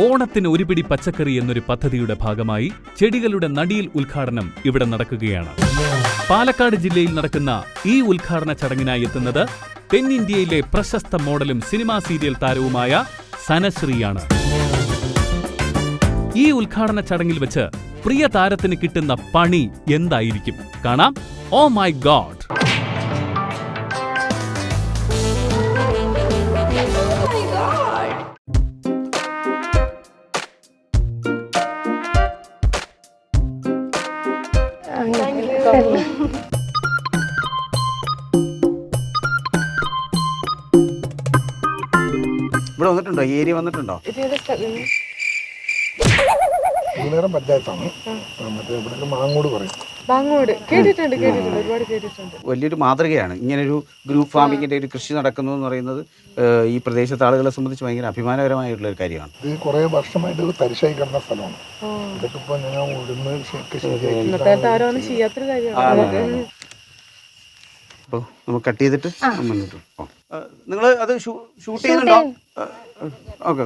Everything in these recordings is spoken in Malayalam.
ഓണത്തിന് ഒരു പിടി പച്ചക്കറി എന്നൊരു പദ്ധതിയുടെ ഭാഗമായി ചെടികളുടെ നടിയിൽ ഉദ്ഘാടനം ഇവിടെ നടക്കുകയാണ്. പാലക്കാട് ജില്ലയിൽ നടക്കുന്ന ഈ ഉദ്ഘാടന ചടങ്ങിനായി എത്തുന്നത് തെന്നിന്ത്യയിലെ പ്രശസ്ത മോഡലും സിനിമാ സീരിയൽ താരവുമായ സനശ്രീയാണ്. ഈ ഉദ്ഘാടന ചടങ്ങിൽ വെച്ച് പ്രിയ താരത്തിന് കിട്ടുന്ന പണി എന്തായിരിക്കും? കാണാം. Oh my god! ഇവിടെ വന്നിട്ടുണ്ടോ? ഏരിയ വന്നിട്ടുണ്ടോ? പഞ്ചായത്താണ്. മറ്റേ മാങ്ങോട് പറയും. വലിയൊരു മാതൃകയാണ് ഇങ്ങനൊരു ഗ്രൂപ്പ് ഫാമിങ്ങിന്റെ ഒരു കൃഷി നടക്കുന്നു എന്ന് പറയുന്നത്. ഈ പ്രദേശത്തെ ആളുകളെ സംബന്ധിച്ച് ഭയങ്കര അഭിമാനകരമായിട്ടുള്ള ഒരു കാര്യമാണ്. ഇത് കുറെ വർഷമായിട്ട് ഇത് തരിശായി കിടന്ന സ്ഥലമാണ്. ഇതൊക്കെ ഇപ്പൊ ഞങ്ങൾ അപ്പോൾ നമുക്ക് കട്ട് ചെയ്തിട്ട് മുന്നോട്ട് പോകാം. നിങ്ങൾ അത് ഷൂട്ട് ചെയ്യുന്നുണ്ടോ? ഓക്കെ.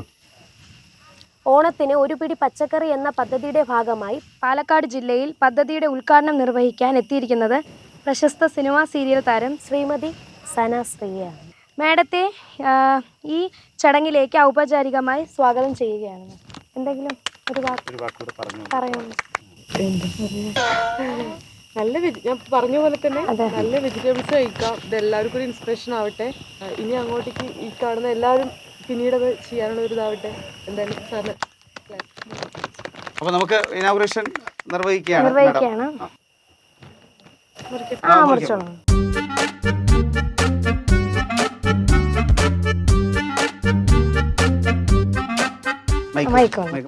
ഓണത്തിന് ഒരു പിടി പച്ചക്കറി എന്ന പദ്ധതിയുടെ ഭാഗമായി പാലക്കാട് ജില്ലയിൽ പദ്ധതിയുടെ ഉദ്ഘാടനം നിർവഹിക്കാൻ എത്തിയിരിക്കുന്നത് പ്രശസ്ത സിനിമാ സീരിയൽ താരം ശ്രീമതി സനശ്രീയാണ്. മാഡത്തെ ഈ ചടങ്ങിലേക്ക് ഔപചാരികമായി സ്വാഗതം ചെയ്യുകയാണ്. എന്തെങ്കിലും ഒരു വാക്ക് പറയുന്നു? നല്ല ഞാൻ പറഞ്ഞ പോലെ തന്നെ നല്ല വെജിറ്റബിൾസ് കഴിക്കാം. ഇത് എല്ലാവർക്കും ഒരു ഇൻസ്പിറേഷൻ ആവട്ടെ. ഇനി അങ്ങോട്ടേക്ക് ഈ കാണുന്ന എല്ലാവരും പിന്നീട് അത് ചെയ്യാനുള്ള ഒരു ഇതാവട്ടെ. എന്തായാലും സാറിന് അപ്പൊ നമുക്ക് ഇനാഗുറേഷൻ നിർവഹിക്കുകയാണ്.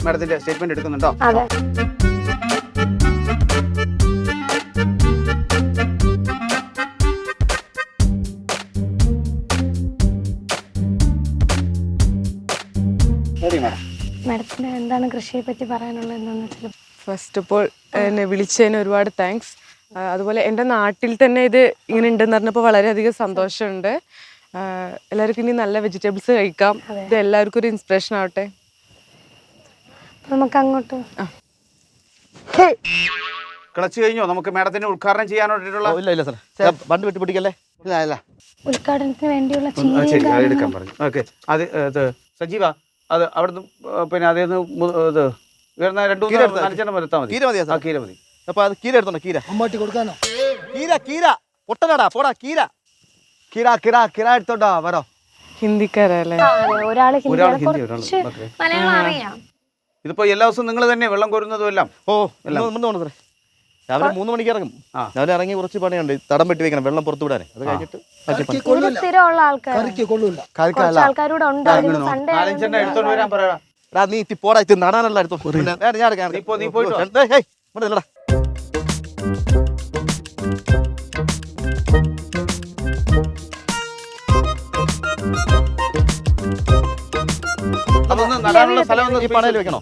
മാഡത്തിന്റെ സ്റ്റേറ്റ്മെന്റ് എടുക്കുന്നുണ്ടോ? മാഡത്തിന് എന്താണ് കൃഷിയെ പറ്റി പറയാനുള്ളത്? ഫസ്റ്റ് ഓഫ് ഓൾ എന്നെ വിളിച്ചതിന് ഒരുപാട് താങ്ക്സ്. അതുപോലെ എൻ്റെ നാട്ടിൽ തന്നെ ഇത് ഇങ്ങനെ ഉണ്ടെന്ന് പറഞ്ഞപ്പോൾ വളരെയധികം സന്തോഷമുണ്ട്. എല്ലാവർക്കും ഇനി നല്ല വെജിറ്റബിൾസ് കഴിക്കാം. ഇത് എല്ലാവർക്കും ഒരു ഇൻസ്പിറേഷൻ ആവട്ടെ. നമുക്ക് അങ്ങോട്ട് കളിച്ചു കഴിഞ്ഞോ? നമുക്ക് മാഡത്തിന് ഉദ്ഘാടനം ചെയ്യാനായിട്ടുള്ള ബണ്ട് വെട്ടി പിടിക്കല്ലേ? ഉദ്ഘാടനത്തിന് വേണ്ടിയുള്ള എടുക്കാൻ പറഞ്ഞു. ഓക്കെ. അത് സജീവ അത് അവിടുന്ന് പിന്നെ അതേന്ന് ഇത് വരുന്ന 2-3 നാലെണ്ണം വരുത്താൽ മതി. കീര മതി. അപ്പൊ അത് കീര എടുത്തോണ്ടോ? കീര അമ്മാട്ടി കൊടുക്കാനോ? കീര പൊട്ടനാടാ പോടാ. കീര എടുത്തോണ്ടാ വരോ. ഹിന്ദിക്കാരല്ലേ? ഒരാള് മലയാളം അറിയാം. ഇതിപ്പോ എല്ലാ ദിവസവും നിങ്ങൾ തന്നെ വെള്ളം കോരുന്നതും എല്ലാം? സാറേ രാവിലെ 3 മണിക്ക് ഇറങ്ങും. രാവിലെ ഇറങ്ങി കുറച്ച് പണിയുണ്ട്. തടം വെട്ടി വെക്കണം, വെള്ളം പുറത്തു വിടാനേ. അത് കഴിഞ്ഞിട്ട് നീ പോടാ. നടാനുള്ള എടുത്തോ. ഈ പണയിൽ വെക്കണോ?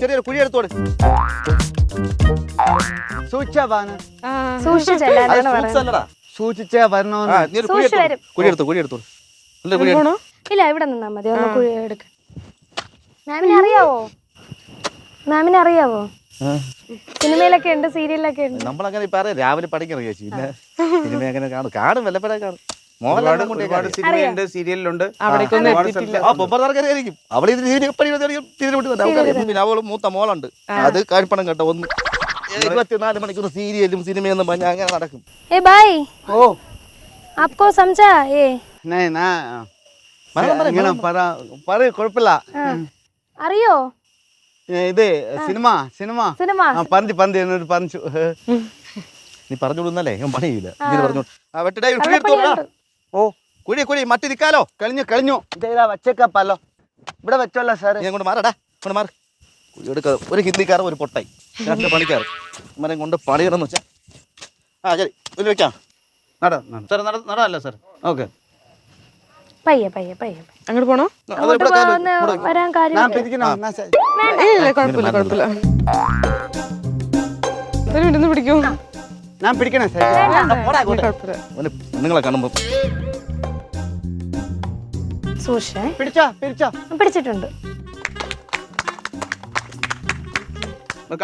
ചെറിയ കുഴി എടുത്തോട്. സൂക്ഷിച്ചേ വരണോ? കുഴി എടുത്തോ. ഇല്ല, ഇവിടെ നിന്നാ മതി. ഒന്ന് കുഴി എടുക്ക. മാമിനെ അറിയാവോ? സിനിമയിലൊക്കെ ഉണ്ട്, സീരിയലൊക്കെ ഉണ്ട്. നമ്മളങ്ങനെ പറയാം. രാവിലെ പഠിക്കണം ചേച്ചി. പിന്നെ സിനിമ അങ്ങനെ കാണും വല്ലപ്പോഴേ കാണും. ഒരുപാട് സിനിമയുണ്ട്, സീരിയലുണ്ട്. പിന്നെ അവള് മൂത്ത മോളുണ്ട്. അത് കാണിപ്പണം കേട്ടോ. 24 മണിക്കൂർ സീരിയലും സിനിമയൊന്നും പറഞ്ഞ അങ്ങനെ നടക്കും. കുഴപ്പമില്ല. അറിയോ ഇത് സിനിമ പറഞ്ഞു. നീ പറഞ്ഞോളൂന്നല്ലേ? ഞാൻ പണിയില്ല. കുഴി മറ്റു നിൽക്കാലോ. കഴിഞ്ഞു ഇതാ വച്ചേക്കപ്പല്ലോ. ഇവിടെ വെച്ചോല്ലോ സാർ. ഞാൻ കൊണ്ട് മാറാടാ. കൊണ്ട് മാറി കുഴി എടുക്ക. ഒരു ഹിന്ദിക്കാരൻ ഒരു പൊട്ടായി 2 പണിക്കാർ മരം കൊണ്ട് പണിയണമെന്ന് വെച്ചാൽ ശരി ഇതിൽ വെക്കാം. നടല്ല സാർ. ഓക്കെ. പയ്യെ അങ്ങോട്ട് പോണോ? വരാൻ കാര്യം പിടിക്കൂ. ഞാൻ പിടിക്കണേ സാർ. നിങ്ങളെ കാണുമ്പോ സൂക്ഷിച്ചേ. പിടിച്ചാ പിടിച്ചിട്ടുണ്ട്.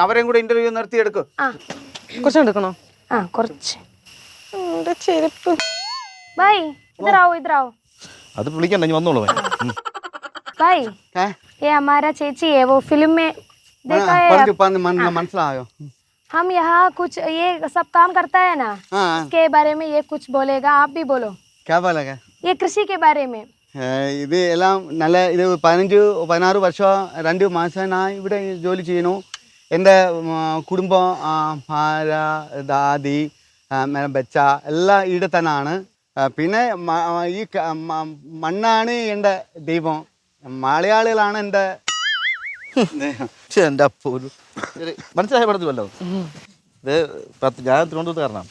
അവരെയും കൂടെ ഇന്റർവ്യൂ നടത്തിയെടുക്കും. ആ കുറച്ച് എടുക്കണോ? ആ കുറച്ച്. എന്റെ ചെരുപ്പ്. भाई इधर आओ. അത് വിളിക്കണ്ട, ഞാൻ വന്നോളൂ. भाई ये हमारा चेची है, वो फिल्म में देखा है. മനസ്സിലായോ? हम यहाँ कुछ ये सब काम करता है ना, इसके बारे में ये कुछ बोलेगा. आप भी बोलो. क्या बोलेगा? ये कृषि के बारे में. ഇത് എല്ലാം നല്ല ഇത് 15-16 വർഷം 2 മാസം ഞാൻ ഇവിടെ ജോലി ചെയ്യുന്നു. എൻ്റെ കുടുംബം ഭാര്യ ദാദി ബച്ച എല്ലാം ഇവിടെ തന്നെയാണ്. പിന്നെ ഈ മണ്ണാണ് എൻ്റെ ദൈവം, മലയാളികളാണ് എൻ്റെ എൻ്റെ അപ്പോ മനസ്സിലായ പടത്തിലല്ലോ. ഇത് ഞാൻ തിരുവനന്തപുരത്തുകാരനാണ്.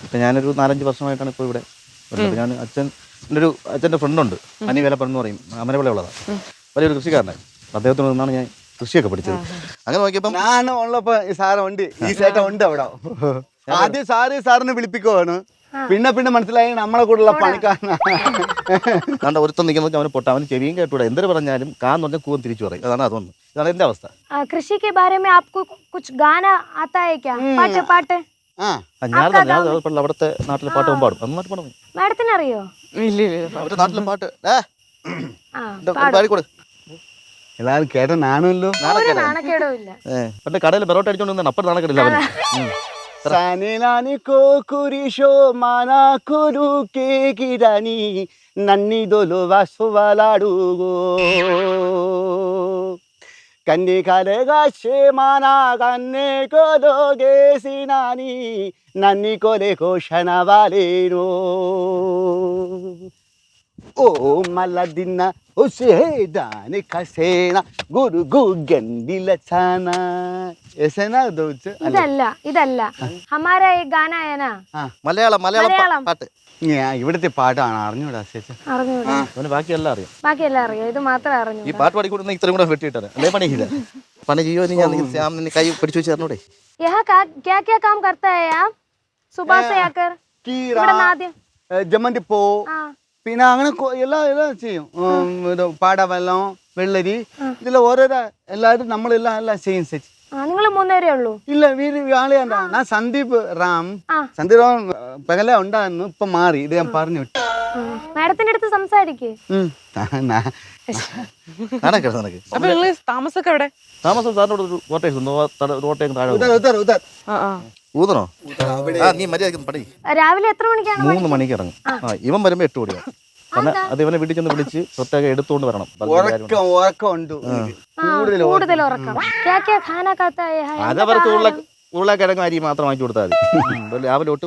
ഇപ്പം ഞാനൊരു 4-5 വർഷമായിട്ടാണ് ഇപ്പോൾ ഇവിടെ. ഞാൻ എൻ്റെ അച്ഛൻ്റെ ഫ്രണ്ടുണ്ട്, അനിവേലപ്പൻ എന്ന് പറയും, അമരവിളയുള്ളതാണ്, വലിയൊരു കൃഷിക്കാരനാണ്. അദ്ദേഹത്തിൽ നിന്നാണ് ഞാൻ കൃഷിയൊക്കെ പഠിച്ചത്. അങ്ങനെ നോക്കിയപ്പോൾ ഞാൻ ഉള്ളപ്പോൾ ഈ സാറുണ്ട്, ഈ ചേട്ടൻ ഉണ്ട് അവിടെ. ആദ്യം സാറിനെ വിളിപ്പിക്കുവാണ്, പിന്നെ മനസ്സിലായി നമ്മളെ കൂടെയുള്ള പണിക്കാരനാണ്. ഒരുത്തം നിൽക്കുന്നത് അവന് പൊട്ട, അവന് ചെവിയും കേട്ടൂടെ, എന്തൊരു പറഞ്ഞാലും കാന്ന് പറഞ്ഞാൽ കൂവൻ തിരിച്ചു പറയും. അതൊന്നും ഇതാണ് എൻ്റെ അവസ്ഥ. कृषि के बारे में आपको कुछ गाना आता है क्या? पाट ഞാൻ അവിടുത്തെ നാട്ടിലെ പാട്ട് പാടും. നന്നായിട്ട് പാടും. മാഡത്തിന് അറിയോ? ഇല്ല. അവരുടെ നാട്ടിലെ പാട്ട് പാടിക്കൊടു. എല്ലാവരും കേട്ട നാണല്ലോ. നാണക്കേടോ ഇല്ല. പണ്ട് കടയിൽ ബെറോട്ട് അടിച്ചോണ്ട് അപ്പം നാണക്കേടില്ല. Sanilani kokurisho mana kuru ke girani nanni dolo vasu valadugo kanne kalaga she mana kanne kologe sinani nanni kole koshana valero o maladina ushedane kasena guru gugandila chana. ഇതല്ല ഹമാരാ ഈ ഗാന ആയനാ മലയാളം പാട്ട്. ഇവിടുത്തെ പാട്ടാണ് അറിഞ്ഞൂടാ. അവന് ബാക്കിയെല്ലാം അറിയാം. അറിയാം, ഇത് മാത്രമേ അറിഞ്ഞു. ഈ പാട്ട് പാടിക്കൊടുന്ന ഇത്രയും കൂടെ വെട്ടിയിട്ടാണ് അല്ലേ പണിയില്ല. പണി ചെയ്യോ ഞാൻ കൈ പിടിച്ചു വെച്ച് തരണോടെ. क्या काम करता है आप सुबह से आकर? ജമന്തി പൂ, പിന്നെ അങ്ങനെ എല്ലാം ചെയ്യും. പാടവെള്ളം, വെള്ളരി, ഇതിൽ ഓരോരോ എല്ലാവരും നമ്മളെല്ലാം ചെയ്യും. ചേച്ചി നിങ്ങൾ 3 പേരേ ഉള്ളൂ? ഇല്ല, വീട് ആളെയാണ്ടാ. ഞാൻ സന്ദീപ് റാം പകല ഉണ്ടായിരുന്നു, ഇപ്പൊ മാറി. ഇത് ഞാൻ പറഞ്ഞു വിട്ടു. മാഡത്തിന്റെ അടുത്ത് സംസാരിക്കേ. അപ്പൊ നിങ്ങള് താമസമൊക്കെ എവിടെ? താമസം സാറിനോട് കോട്ടയം താഴെ ഊതണോ? നീ മര്യാദ പണി. രാവിലെ എത്ര മണിക്കാണ്? 3 മണിക്ക് ഇറങ്ങും. ഇവൻ വരുമ്പോ 8 മണിയാണ്. അത് ഇവനെ വീട്ടിൽ ചെന്ന് വിളിച്ച് പ്രത്യേകം എടുത്തുകൊണ്ട് വരണം. കൂടുതൽ ഉറക്കം. അതവർക്ക് ഉരുളക്കിഴങ്ങ് അരി മാത്രം വാങ്ങിച്ചു കൊടുത്താൽ മതി. രാവിലെ തൊട്ട്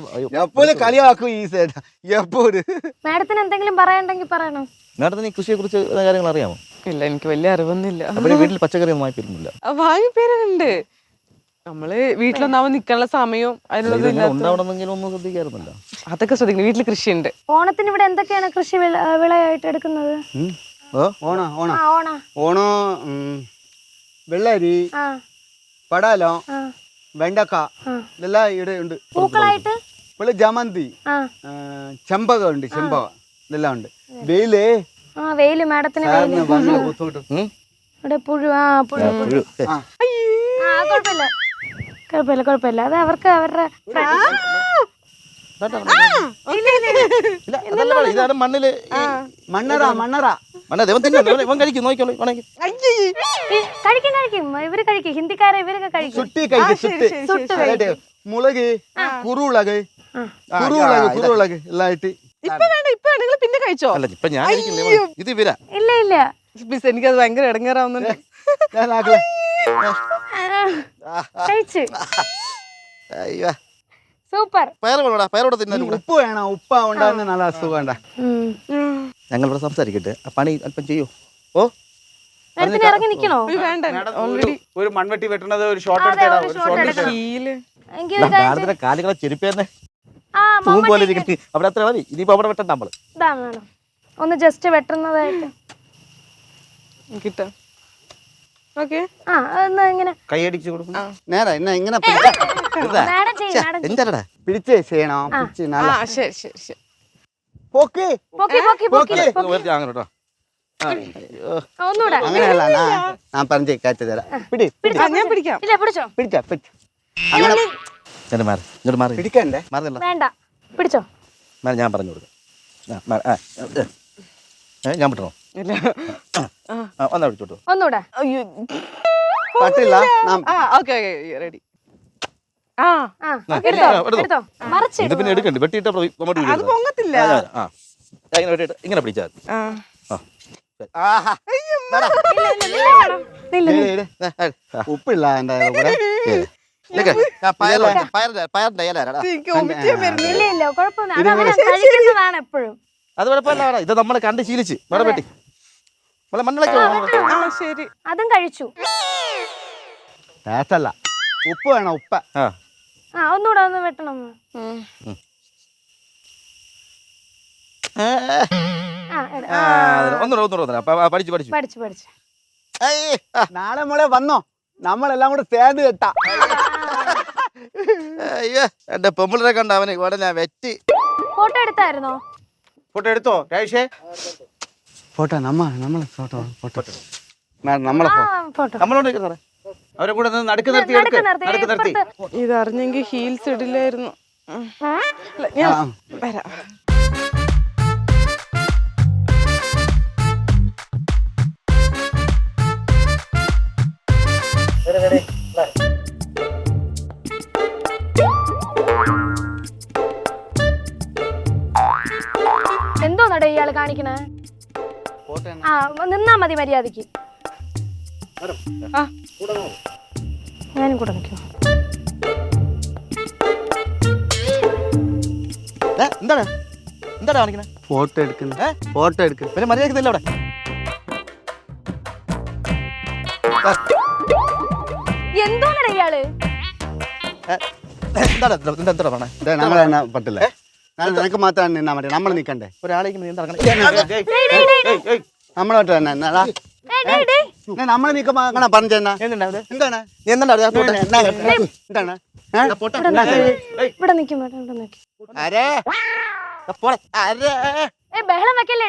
കളിയാക്കും ഈ മാഡത്തിന് എന്തെങ്കിലും പറയണ്ടെങ്കിൽ പറയണം. മാഡത്തിന് ഈ കൃഷിയെ കുറിച്ച് കാര്യങ്ങൾ അറിയാമോ? ഇല്ല, എനിക്ക് വലിയ അറിവൊന്നുമില്ല. അപ്പൊ വീട്ടിൽ പച്ചക്കറി ഒന്നും വാങ്ങിപ്പിരുന്നില്ല? വാങ്ങിപ്പേരുണ്ട്. നമ്മള് വീട്ടിലൊന്നാവും നിക്കാനുള്ള സമയവും ഉണ്ടാവണമെന്നെങ്കിലും ഒന്നും ശ്രദ്ധിക്കാറുന്നില്ല. അതൊക്കെ ശ്രദ്ധിക്കണം. വീട്ടിൽ കൃഷിയുണ്ട്. ഓണത്തിന് ഇവിടെ എന്തൊക്കെയാണ് കൃഷി വിളയായിട്ട് എടുക്കുന്നത്? ഓണോ വെള്ളരി, പടലം, വെണ്ടക്ക ഇതെല്ലാം ഇവിടെ ഉണ്ട്. പൂക്കളായിട്ട് ജമന്തി, ചെമ്പകം ഉണ്ട്. ചെമ്പകം ഇതെല്ലാം ഉണ്ട്. വെയില് മാഡത്തിന് കുഴപ്പമില്ല. അത് അവർക്ക് അവരുടെ ഇതാണ് മണ്ണില് കഴിക്കും. ഇവര് കഴിക്കും, ഹിന്ദിക്കാരെ ഇവരൊക്കെ കഴിക്കും. മുളക്, കുരുളക് എല്ലാം ഇട്ട്. ഇപ്പൊ നിങ്ങൾ പിന്നെ കഴിച്ചോ? അല്ല, ഇപ്പൊ ഞാൻ ഇത് ഇവരാ. ഇല്ല എനിക്കത് ഭയങ്കര ഇടങ്ങേറാവുന്നുണ്ട്. കഴിച്ച് സൂപ്പർ. ഉപ്പ് വേണം, ഉപ്പ ഉണ്ടാകുന്ന നല്ല അസുഖം. ഞങ്ങൾ ഇവിടെ സംസാരിക്കട്ടെ. പണി അല്പം ചെയ്യോ? ഇറങ്ങി നിക്കണോ? ഒരു മൺവെട്ടി വെട്ടണത് ഒരു ഷോട്ട് കാലുകളെ ചെരുപ്പേന്നെ പോലെ അവിടെ അത്ര മതി. ഇനിയിപ്പോ അവിടെ വെട്ടണ്ട നമ്മള്. ഒന്ന് ജസ്റ്റ് വെട്ടുന്നതായിട്ട് കിട്ടാം. കൈയടിച്ചു കൊടുക്കും. നേരെ ഇങ്ങനെ പിടിച്ചേ ചെയ്യണോ? ശരി. അങ്ങോട്ടോ ഒന്നുകൂടെ. അങ്ങനെയല്ല ഞാൻ പറഞ്ഞ് കയറ്റി തരാം. പിടി ഞാൻ പിടിക്കാം. ഇല്ല പിടിച്ചോ. പിടിച്ചാ പിടിച്ച അങ്ങനെ മാറി ഇങ്ങോട്ട് മാറി പിടിക്കണ്ടേ? മാറുന്നില്ല വേണ്ട പിടിച്ചോ. ഞാൻ പറഞ്ഞു കൊടുക്കാം ഞാൻ വിട്ടണോ ഇല്ല. വന്നാ പിടിച്ചോട്ടോ ഒന്നുകൂടെ. അയ്യോ. പറ്റില്ല. Okay ready. ആ ആ എടുത്തോ എടുത്തോ. മറച്ച് ഇത് പിന്നെ എടുക്കണ്ട വെട്ടിയിട്ട് അങ്ങോട്ട് അത് പൊങ്ങത്തില്ല. ഇങ്ങനെ വെട്ടിയിട്ട് ഇങ്ങനെ പിടിച്ചാൽ മതി. ആഹാ. ഉപ്പില്ല എന്റെ കൂടെ. പയറിന്റെ ഇലടാ എനിക്ക് വൊമിറ്റ് വരുന്നില്ല. ഇല്ല ഇല്ല കുഴപ്പമൊന്നും. അത് അവര് കഴിക്കുന്നതാണ് എപ്പോഴും. അത് കുഴപ്പമില്ല. ഇത് നമ്മൾ കണ്ട് ശീലിച്ച് വേറെ വെട്ടി മണ്ണിളക്കി ശരി. അതും കഴിച്ചു. ടേസ്റ്റല്ല, ഉപ്പ് വേണം. ഉപ്പ് ആ ആ ഒന്നുകൂടെ ഒന്ന് വെട്ടണം. ഒന്നുകൂടെ പഠിച്ചു പഠിച്ചു പഠിച്ചു പഠിച്ചു. നാളെ മോളെ വന്നോ, നമ്മളെല്ലാം കൂടെ ചേർന്ന് കെട്ടാ. അയ്യോ എന്റെ പെമ്പിളരെ കണ്ട അവന് ഇവിടെ ഞാൻ വെറ്റി. ഫോട്ടോ എടുത്തായിരുന്നോ? ഫോട്ടോ എടുത്തോ രാജേഷേ? ഫോട്ടോ നമ്മളെ ഫോട്ടോ നമ്മളെ ഫോട്ടോ നമ്മളോട് സാറേ അവരെ കൂടെ നടുക്ക് നിർത്തി എടുക്ക്. നടുക്ക് നിർത്തി. ഇതറിഞ്ഞെങ്കിൽ ഹീൽസ് ഇടില്ലായിരുന്നു. ഞാൻ വരാം. എന്തോന്നടേ ഇയാള് കാണിക്കണേ? ആ നിന്നാ മതി മര്യാദക്ക്. ഞാനും കൂടെ നിൽക്കോ? എന്താണ് എന്താണ് കാണിക്കണേ? ഫോട്ടോ എടുക്കുന്നത്. ഫോട്ടോ എടുക്കുന്നത് പിന്നെ മര്യാദക്കുന്നില്ല അവിടെ. എന്തോന്നടേ ഇയാള്? എന്താണ് എന്താ പറഞ്ഞേ? നമ്മളെ തന്നെ പറ്റില്ല. നിനക്ക് മാത്രം നിന്നാ മതി, നമ്മൾ നിക്കണ്ടേ? ഒരാളെ നമ്മളോട്ട് തന്നെ നമ്മൾ നിക്കുമ്പോ അങ്ങനെ പറഞ്ഞെന്നാ എന്താണ് എന്താണ് ഇവിടെ നിക്കും ഇവിടെ നിക്കും. ബഹളം വെക്കല്ലേ?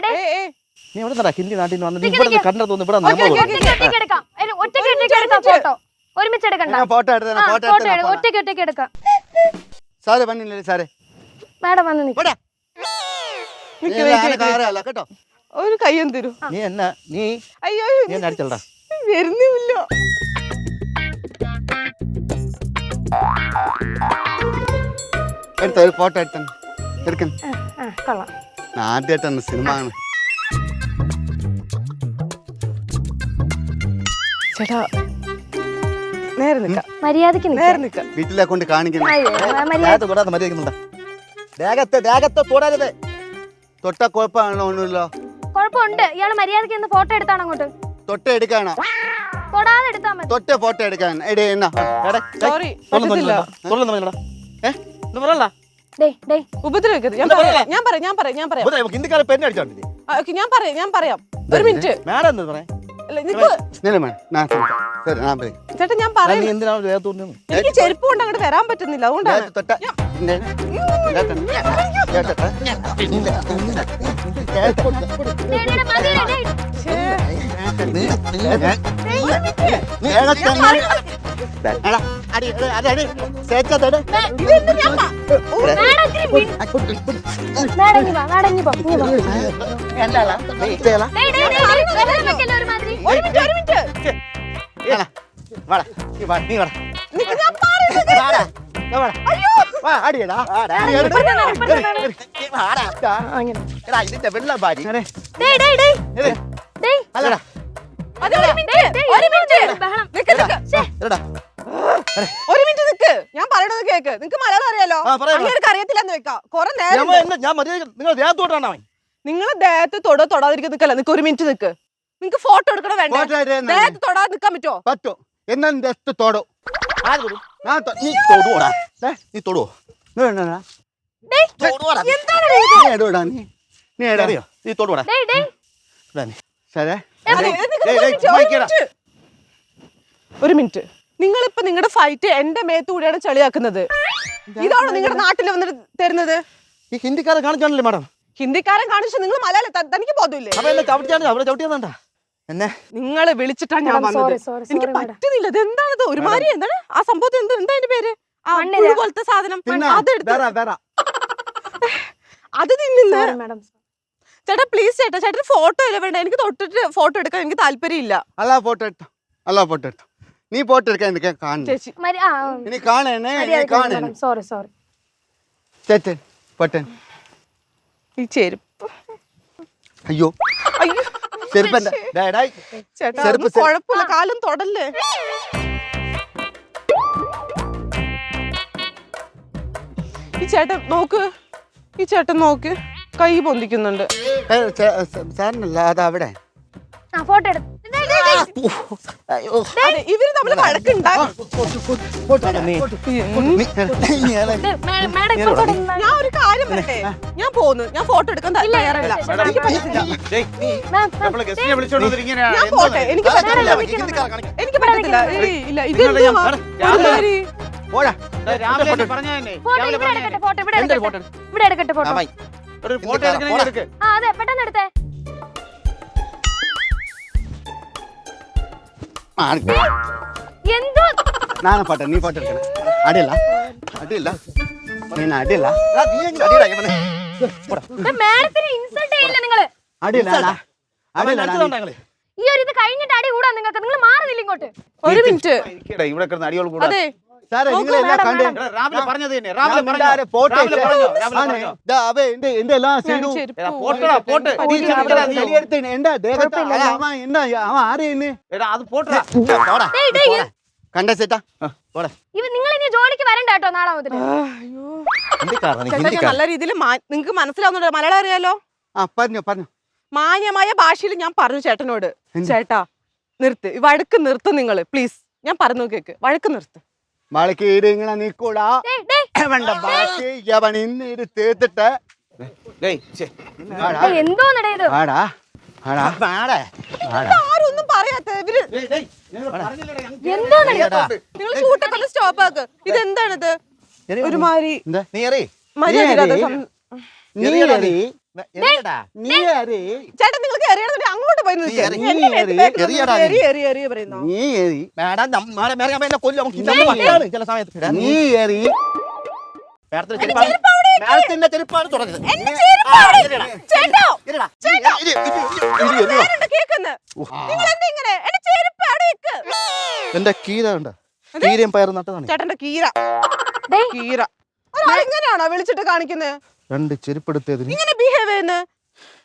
നീ എവിടെ ഹിന്ദി നാട്ടിൽ വന്നിട്ട് ഇവിടെ കണ്ടെന്ന് ഇവിടെ ഒറ്റയ്ക്ക് എടുക്കാം. ഫോട്ടോ ഒരുമിച്ച് എടുക്കണ്ട. ഫോട്ടോ എടുത്ത ഒറ്റയ്ക്ക് ഒറ്റയ്ക്ക് എടുക്കാം. സാറ് പണിയില്ലേ സാറേ? മാഡം വന്ന് നിൽക്കും. കേട്ടോ, ഒരു കയ്യും തരൂ. നീ എന്നാ നീ അയ്യോ നീ എന്നെ അടിച്ചോടാ. വരുന്നില്ല. എടുത്ത ഒരു ഫോട്ടോ എടുക്കുന്നു. കൊള്ളാം. ആദ്യമായിട്ടാണ് സിനിമ ആണ്. ചേട്ടാ നേരെ നിക്ക. മര്യാദക്ക് നേരെ നിക്ക. വീട്ടിലെ കൊണ്ട് കാണിക്കുന്നു. തൊടരുത്. തൊട്ട കുഴപ്പമാണോ? ഒന്നുമില്ലോ. കുഴപ്പമുണ്ട്. ഇയാള് മര്യാദക്ക് ഫോട്ടോ എടുത്താണ് അങ്ങോട്ട്. തൊട്ട എടുക്കാണോ? തൊടാതെ എടുത്താ മതി. തൊട്ട ഫോട്ടോ എടുക്കാൻ. എടേ എന്നാ സോറി പറ്റത്തില്ല. ഉപദ്രവിക്കരുത്. ഞാൻ പറയാം. ഹിന്ദിക്കാരെ പെന്നെ അടിച്ചോണ്ടി. ഓക്കെ ഞാൻ പറയാം. ഒരു മിനിറ്റ്. മാഡം എന്താ പറയാ? ചേട്ടാ ഞാൻ പറയാം. എന്തിനാണ് ദേഹത്തോണ്ട് എനിക്ക് ചെരുപ്പ് കൊണ്ട് അങ്ങോട്ട് വരാൻ പറ്റുന്നില്ല. അതുകൊണ്ടാണ്. ഇതിന്റെ വെള്ള ഭാര്യ ഒരു മിനിറ്റ് നിക്ക്. ഞാൻ പറയണത് കേക്ക്. നിങ്ങക്ക് മലയാളം അറിയാലോ? അങ്ങനെ അറിയത്തില്ലെന്ന് വെക്കാം. കൊറേ നേരം നിങ്ങൾ ദേഹത്തോട്ടാണോ? നിങ്ങൾ ദേഹത്ത് തൊടാതിരിക്കാൻ നിക്കല്ല. നിക്ക് ഒരു മിനിറ്റ് നിക്ക്. നിങ്ങക്ക് ഫോട്ടോ എടുക്കണോ വേണ്ട? ദേഹത്ത് തൊടാതെ നിക്കാൻ പറ്റുമോ? പറ്റോ. എന്നാ ജസ്റ്റ് തൊടോ. നീ തൊടുവോടാ? നീ തൊടുവോ? നീ തൊടുവോടാ? ഒരു മിനിറ്റ്. നിങ്ങളിപ്പോ നിങ്ങളുടെ ഫൈറ്റ് എന്റെ മേത്ത് കൂടിയാണ് ചെളിയാക്കുന്നത്. ഇതാണോ നിങ്ങളുടെ നാട്ടിൽ വന്നിട്ട് തരുന്നത്? ഈ ഹിന്ദിക്കാരെ കാണിച്ചാണല്ലേ മാഡം? ഹിന്ദിക്കാരൻ കാണിച്ചു നിങ്ങൾ മലയാളം തനിക്ക് ബോധമില്ലേ? അപ്പൊ എന്നെ ചവിട്ടിയാണ് അവിടെ ചവിട്ടിയാ എന്നെ നിങ്ങളെ വിളിച്ചിട്ടാണ് ഞാൻ വന്നത്. എനിക്ക് പറ്റുന്നില്ല. ഇത് എന്താണിത്? ഒരുമാതിരി എന്താണ് ആ സംഭവത്തിൽ എന്താ അതിന്റെ പേര്? ആ പുഴു പോലത്തെ സാധനം അതെടുത്ത് അത് തിന്നുന്ന. ചേട്ടാ പ്ലീസ് ചേട്ടാ, ചേട്ടന് ഫോട്ടോ ഇല്ല വേണ്ട, എനിക്ക് തൊട്ടിട്ട് ഫോട്ടോ എടുക്കാൻ എനിക്ക് താല്പര്യമില്ല. അല്ല ഫോട്ടോ എടുത്തോ നീ ഫോട്ടോ എടുക്കാൻ എനിക്ക് കാണണം ചേച്ചി ഇനി കാണണേ സോറി ചേട്ടൻ പൊട്ടൻ ഈ ചെരുപ്പ് അയ്യോ അയ്യോ ചെരുപ്പന്റെ ചേട്ടാ അതൊന്നും കുഴപ്പമില്ല, കാലും തൊടല്ലേ. ഈ ചേട്ടൻ നോക്ക് കൈ പൊന്തിക്കുന്നുണ്ട്. സാറിനല്ല അത് അവിടെ ഫോട്ടോ എടുത്ത് ഇവര് തമ്മിൽ വഴക്കുണ്ടാകും. ഞാൻ ഒരു കാര്യം പറയട്ടെ, ഞാൻ പോന്നു, ഞാൻ ഫോട്ടോ എടുക്കാൻ തയ്യാറല്ല. എനിക്ക് പറ്റത്തില്ല, ഞാൻ പോട്ടെ, എനിക്ക് പറ്റത്തില്ല, എനിക്ക് പറ്റത്തില്ല. ഇല്ല ഇതെന്തുവാ ഒരുമാതിരി. ഇവിടെ എടുക്കട്ടെ ഫോട്ടോ. അതെ പെട്ടെന്ന് എടുത്തേ. എന്തോ ನಾನು ಫೋಟೋ ನೀ ಫೋಟೋ എടുക്കണം അടിയല്ല നീ അടിയല്ല മാഡത്തിനെ ഇൻസൾട്ട് ചെയ്യില്ല നിങ്ങള്. അടിയല്ല ഈ ഒരു ഇത് കഴിഞ്ഞിട്ട് അടി കൂടാ നിങ്ങൾക്ക്. നിങ്ങൾ മാറുന്നില്ല ഇങ്ങോട്ട്. ഒരു മിനിറ്റ്. ഇവിടെ കിടന്ന് അടിയോൾ കൂടാ. അതെ സാറേ നിങ്ങളെല്ലാം കണ്ടേ രാവിലെ പറഞ്ഞത് തന്നെ ഫോട്ടോ രാവിലെ എന്റെ എല്ലാം ചെയ്തു എന്റെ ദേഹത്ത് എന്നാ അവൻ ആരെയെന്ന് അത് പോട്ടാ കണ്ട ചേട്ടാ നിങ്ങൾ ഇനി ജോലിക്ക് വരണ്ട കേട്ടോ നാളെ മുതൽ. ചേട്ടാ ഞാൻ നല്ല രീതിയിൽ നിങ്ങക്ക് മനസ്സിലാവുന്നുണ്ട്, മലയാളം അറിയാലോ? പറഞ്ഞു മാന്യമായ ഭാഷയിൽ ഞാൻ പറഞ്ഞു ചേട്ടനോട്. ചേട്ടാ നിർത്ത്, വഴക്ക് നിർത്ത് നിങ്ങൾ പ്ലീസ്. ഞാൻ പറഞ്ഞു കേക്ക്, വഴക്ക് നിർത്ത്. മഴക്ക് ഇങ്ങനെ നിക്കൂടാ വേണ്ട ബാക്കി അവൻ ഇന്ന് ഇത് തീർത്തിട്ട് ആരൊന്നും പറയാത്ത ഇവര് നിങ്ങൾ ഷൂട്ടൊക്കെ സ്റ്റോപ്പ് ആക്ക്. ഇതെന്താണിത്? ഒരുമാതിരി ചേട്ടൻ നിങ്ങൾക്ക് എറിയണമെന്നുണ്ടെങ്കിൽ അങ്ങോട്ട് പോയി ചില സമയത്ത് എന്റെ കീര ഉണ്ട്, കീരയും പയറും നട്ടതാണ്. ചേട്ടന്റെ കീര ഒരാളെങ്ങനെയാണോ വിളിച്ചിട്ട് കാണിക്കുന്നത്? 2 ചെരുപ്പെടുത്തതിന് ഇങ്ങനെ ബിഹേവ് ചെയ്യുന്നത്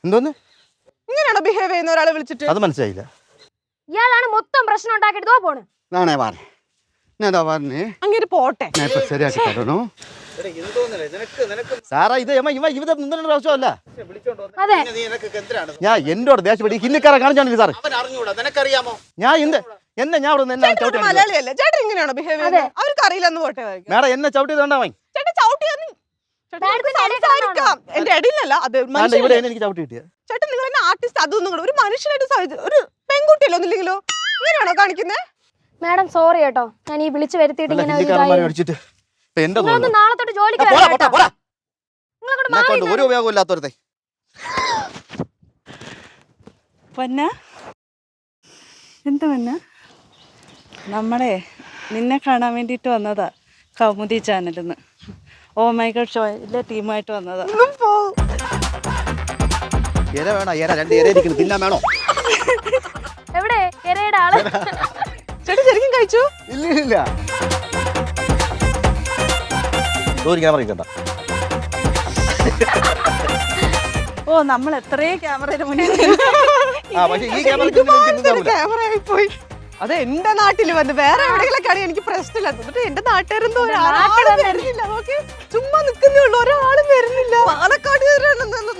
എന്തോന്ന്? ഇങ്ങനെയാണോ ബിഹേവ് ചെയ്യുന്ന ഒരാളെ വിളിച്ചിട്ട്? അത് മനസ്സിലായില്ല. ഇയാളാണ് മൊത്തം പ്രശ്നം ഉണ്ടാക്കിയിട്ട് പോണ്. നാണേ പറഞ്ഞേ ഞാനതാ പറഞ്ഞേ അങ്ങനെ പോട്ടെ, ഞാൻ ഇപ്പൊ ശരിയാക്കി തരണോ സാറാ? ഇത് ഇവ 1-2 പ്രാവശ്യമല്ല. അതെ ഞാൻ എന്നോട് ദേഷ്യപ്പെടി ഹിന്ദിക്കാരെ കാണിച്ചാണ് സാർ. ഞാൻ എന്നെ ഞാൻ മലയാളിയല്ലേ ചേട്ടൻ ഇങ്ങനെയാണോ ബിഹേവ് ചെയ്യുന്നത്? അവർക്ക് അറിയില്ലെന്ന് പോട്ടെ. മേഡം എന്നെ ചവിട്ടിയത് കണ്ടാ ചേട്ടൻ ചവിട്ടിയൊന്നും സംസാരിക്കാം എന്റെ ഇടയിലല്ല. അത് ഇവിടെ എനിക്ക് ചവിട്ടി കിട്ടിയത്. ചേട്ടൻ നിങ്ങൾ എന്നെ ആർട്ടിസ്റ്റ് അതൊന്നും ഒരു മനുഷ്യനായിട്ട് ഒരു പെൺകുട്ടിയല്ലോ ഒന്നില്ലെങ്കിലോ ഇങ്ങനെയാണോ കാണിക്കുന്നത്? മാഡം സോറി കേട്ടോ, ഞാൻ ഈ വിളിച്ചു വരുത്തിയിട്ട് ഇങ്ങനെ നാളെ തൊട്ട് ജോലിക്ക് ഒരു ഉപയോഗമില്ലാത്തവരത്തെ എന്ത് നമ്മളെ നിന്നെ കാണാൻ വേണ്ടിയിട്ട് വന്നതാ, കൗമുദി ചാനലിൽ നിന്ന്. ഓ മൈ ഗോഡ് ഷോയിലെ ടീമായിട്ട് വന്നതാ. വേണോ എവിടെ എരയുടെ ആള്? ചേട്ടൻ ശരിക്കും കഴിച്ചു? ഇല്ല പറയണ്ട. ഓ നമ്മൾ എത്രയും ക്യാമറയുടെ മുന്നിൽ ക്യാമറയായി പോയി. അത് എന്റെ നാട്ടിൽ വന്ന് വേറെ എവിടെയെങ്കിലൊക്കെയാണ് എനിക്ക് പ്രശ്നമില്ല. എന്നിട്ട് എന്റെ നാട്ടുകാരെന്തോ വരുന്നില്ല, നോക്കി ചുമ്മാ നിൽക്കുന്നേ ഉള്ളൂ, ഒരാളും വരുന്നില്ല. പാലക്കാട്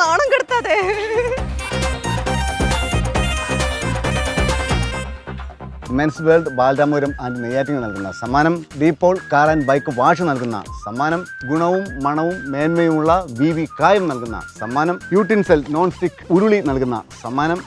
നാണം കെടുത്താതെ. മെൻസ് വേൾഡ് ബാലരാമപുരം ആൻഡ് നെയ്യാറ്റിന് നൽകുന്ന സമ്മാനം ഡീപോൾ കാർ ആൻഡ് ബൈക്ക് വാഷ് നൽകുന്ന സമ്മാനം ഗുണവും മണവും മേന്മയുമുള്ള BV കായം നൽകുന്ന സമ്മാനം യൂട്ടിൻസെൽ നോൺ സ്റ്റിക്ക് ഉരുളി നൽകുന്ന സമ്മാനം